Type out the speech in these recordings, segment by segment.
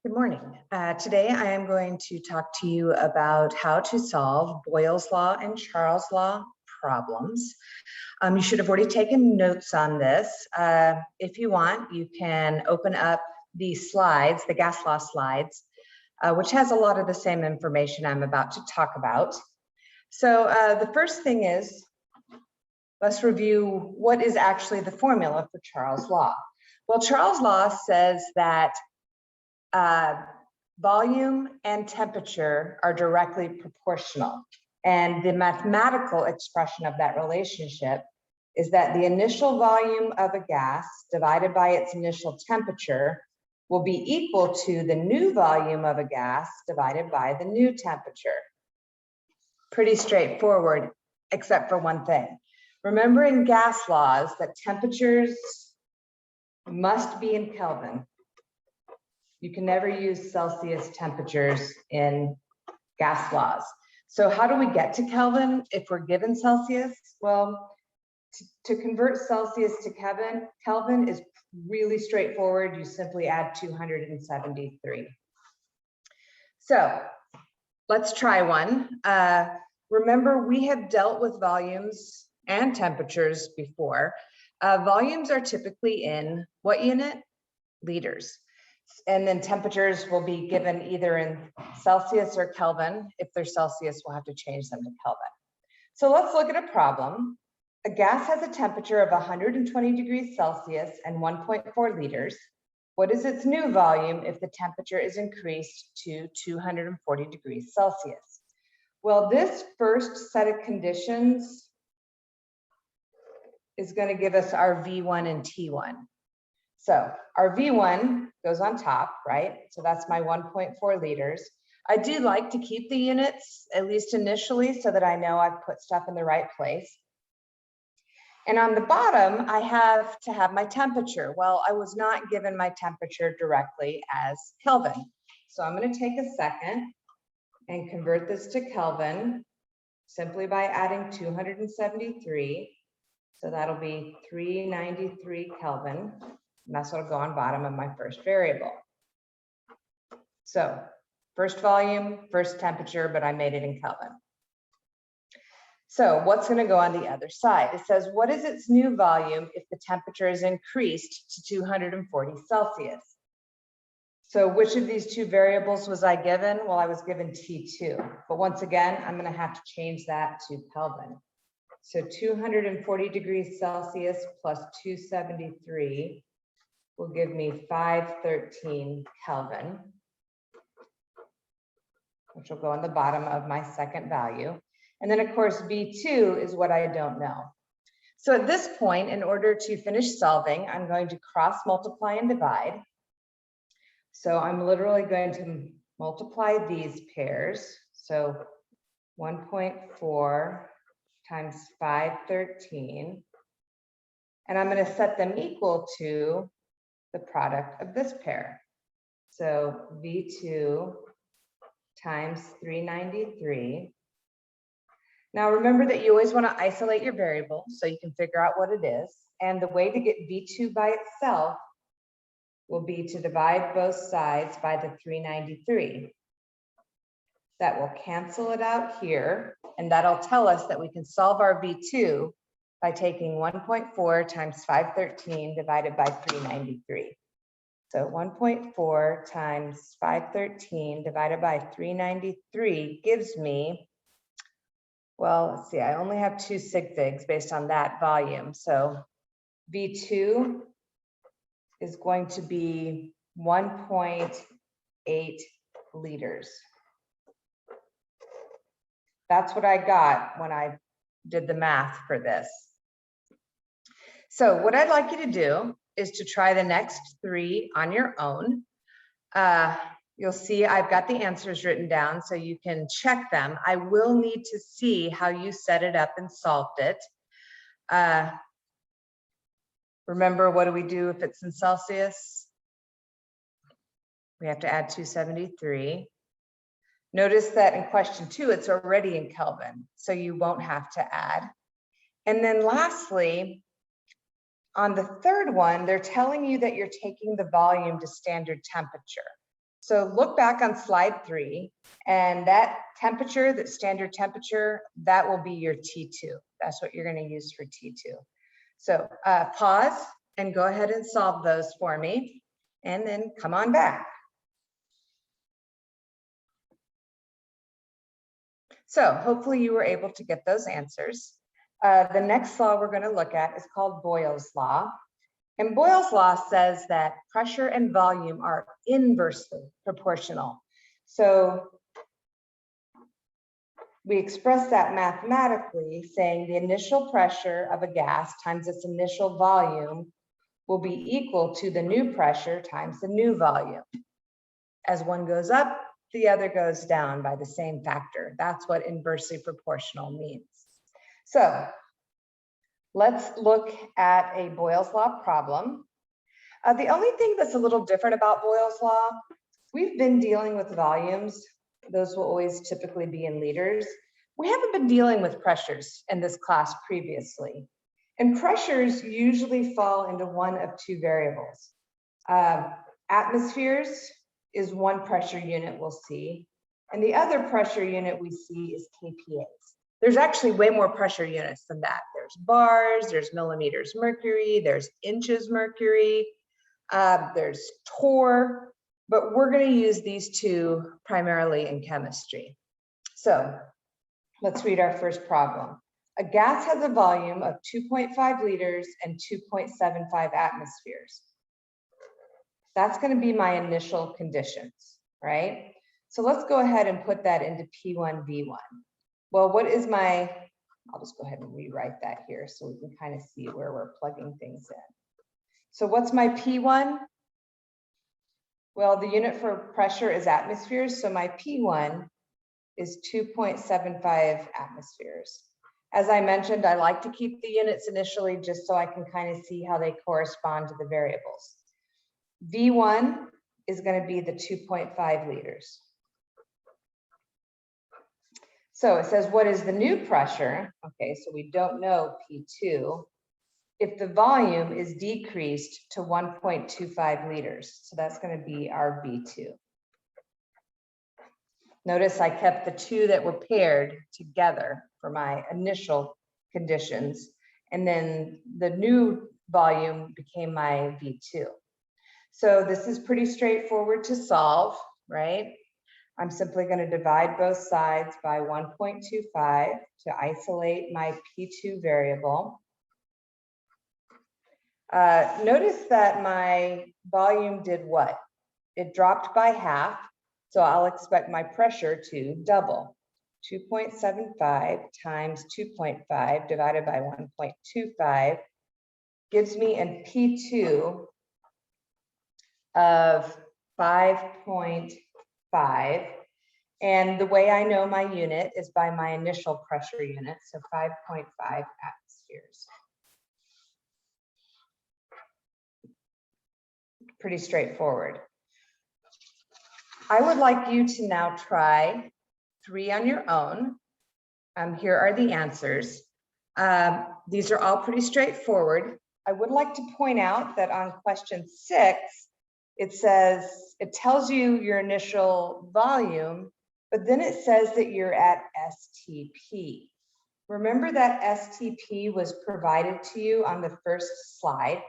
Good morning. Today I am going to talk to you about how to solve Boyle's law and Charles' law problems. You should have already taken notes on this. If you want, you can open up the slides, the gas law slides, which has a lot of the same information I'm about to talk about. So the first thing is, let's review what is actually the formula for Charles' law. Well, Charles' law says that volume and temperature are directly proportional. And the mathematical expression of that relationship is that the initial volume of a gas divided by its initial temperature will be equal to the new volume of a gas divided by the new temperature. Pretty straightforward, except for one thing. Remember in gas laws that temperatures must be in Kelvin. You can never use Celsius temperatures in gas laws. So how do we get to Kelvin if we're given Celsius? Well, to convert Celsius to Kelvin is really straightforward. You simply add 273. So let's try one. Remember, we have dealt with volumes and temperatures before. Volumes are typically in what unit? Liters. And then temperatures will be given either in Celsius or Kelvin. If they're Celsius, we'll have to change them to Kelvin. So let's look at a problem. A gas has a temperature of 120 degrees Celsius and 1.4 liters. What is its new volume if the temperature is increased to 240 degrees Celsius? Well, this first set of conditions is going to give us our V1 and T1. So our V1 goes on top, right? So that's my 1.4 liters. I do like to keep the units, at least initially, so that I know I've put stuff in the right place. And on the bottom, I have to have my temperature. Well, I was not given my temperature directly as Kelvin. So I'm going to take a second and convert this to Kelvin simply by adding 273. So that'll be 393 Kelvin. And that's what'll go on bottom of my first variable. So first volume, first temperature, but I made it in Kelvin. So what's going to go on the other side? It says, what is its new volume if the temperature is increased to 240 Celsius? So which of these two variables was I given? Well, I was given T2. But once again, I'm going to have to change that to Kelvin. So 240 degrees Celsius plus 273 will give me 513 Kelvin, which will go on the bottom of my second value. And then of course, V2 is what I don't know. So at this point, in order to finish solving, I'm going to cross multiply and divide. So I'm literally going to multiply these pairs. So 1.4 times 513. And I'm going to set them equal to the product of this pair. So V2 times 393. Now remember that you always want to isolate your variable so you can figure out what it is. And the way to get V2 by itself will be to divide both sides by the 393. That will cancel it out here, and that'll tell us that we can solve our V2 by taking 1.4 times 513 divided by 393. So 1.4 times 513 divided by 393 gives me, well, let's see, I only have 2 sig figs based on that volume. So V2 is going to be 1.8 liters. That's what I got when I did the math for this. So what I'd like you to do is to try the next 3 on your own. You'll see I've got the answers written down so you can check them. I will need to see how you set it up and solved it. Remember, what do we do if it's in Celsius? We have to add 273. Notice that in question 2, it's already in Kelvin, so you won't have to add. And then lastly, on the third one, they're telling you that you're taking the volume to standard temperature. So look back on slide 3, and that temperature, that standard temperature, that will be your T2. That's what you're going to use for T2. So pause and go ahead and solve those for me, and then come on back. So hopefully you were able to get those answers. The next law we're going to look at is called Boyle's law. And Boyle's law says that pressure and volume are inversely proportional. So we express that mathematically, saying the initial pressure of a gas times its initial volume will be equal to the new pressure times the new volume. As one goes up, the other goes down by the same factor. That's what inversely proportional means. So let's look at a Boyle's law problem. The only thing that's a little different about Boyle's law, we've been dealing with volumes. Those will always typically be in liters. We haven't been dealing with pressures in this class previously. And pressures usually fall into one of two variables. Atmospheres is one pressure unit we'll see, and the other pressure unit we see is kPAs. There's actually way more pressure units than that. There's bars, there's millimeters mercury, there's inches mercury, there's torr, but we're going to use these two primarily in chemistry. So let's read our first problem. A gas has a volume of 2.5 liters and 2.75 atmospheres. That's going to be my initial conditions, right? So let's go ahead and put that into P1, V1. Well, what is my, I'll just go ahead and rewrite that here so we can kind of see where we're plugging things in. So what's my P1? Well, the unit for pressure is atmospheres, so my P1 is 2.75 atmospheres. As I mentioned, I like to keep the units initially just so I can kind of see how they correspond to the variables. V1 is going to be the 2.5 liters. So it says, what is the new pressure? Okay, so we don't know P2. If the volume is decreased to 1.25 liters, so that's going to be our V2. Notice I kept the two that were paired together for my initial conditions, and then the new volume became my V2. So this is pretty straightforward to solve, right? I'm simply going to divide both sides by 1.25 to isolate my P2 variable. Notice that my volume did what? It dropped by half, so I'll expect my pressure to double. 2.75 times 2.5 divided by 1.25 gives me a P2 of 5.5. And the way I know my unit is by my initial pressure unit, so 5.5 atmospheres. Pretty straightforward. I would like you to now try 3 on your own. Here are the answers. These are all pretty straightforward. I would like to point out that on question 6, it says, it tells you your initial volume, but then it says that you're at STP. Remember that STP was provided to you on the first slide,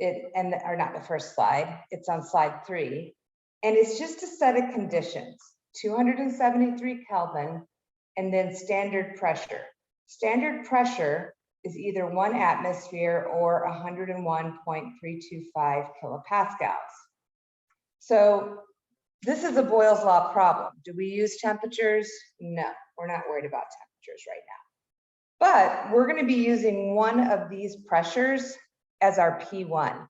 or not the first slide, it's on slide 3. And it's just a set of conditions, 273 Kelvin, and then standard pressure. Standard pressure is either 1 atmosphere or 101.325 kilopascals. So this is a Boyle's law problem. Do we use temperatures? No, we're not worried about temperatures right now. But we're going to be using one of these pressures as our P1.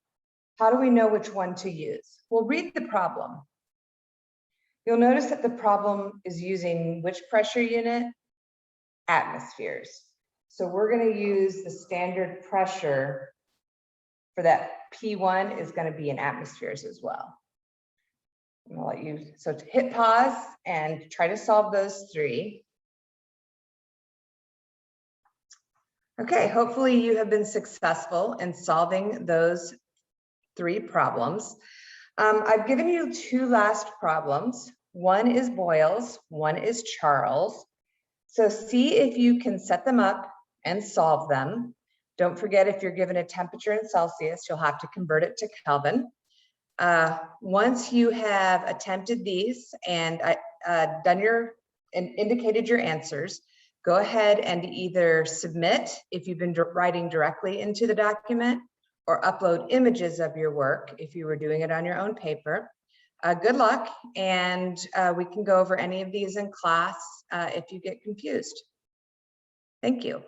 How do we know which one to use? Well, read the problem. You'll notice that the problem is using which pressure unit? Atmospheres. So we're going to use the standard pressure for that P1 is going to be in atmospheres as well. I'm going to let you, so to hit pause and try to solve those 3. Okay, hopefully you have been successful in solving those 3 problems. I've given you two last problems. One is Boyles, one is Charles. So see if you can set them up and solve them. Don't forget, if you're given a temperature in Celsius, you'll have to convert it to Kelvin. Once you have attempted these and indicated your answers, go ahead and either submit if you've been writing directly into the document, or upload images of your work if you were doing it on your own paper. Good luck, and we can go over any of these in class if you get confused. Thank you.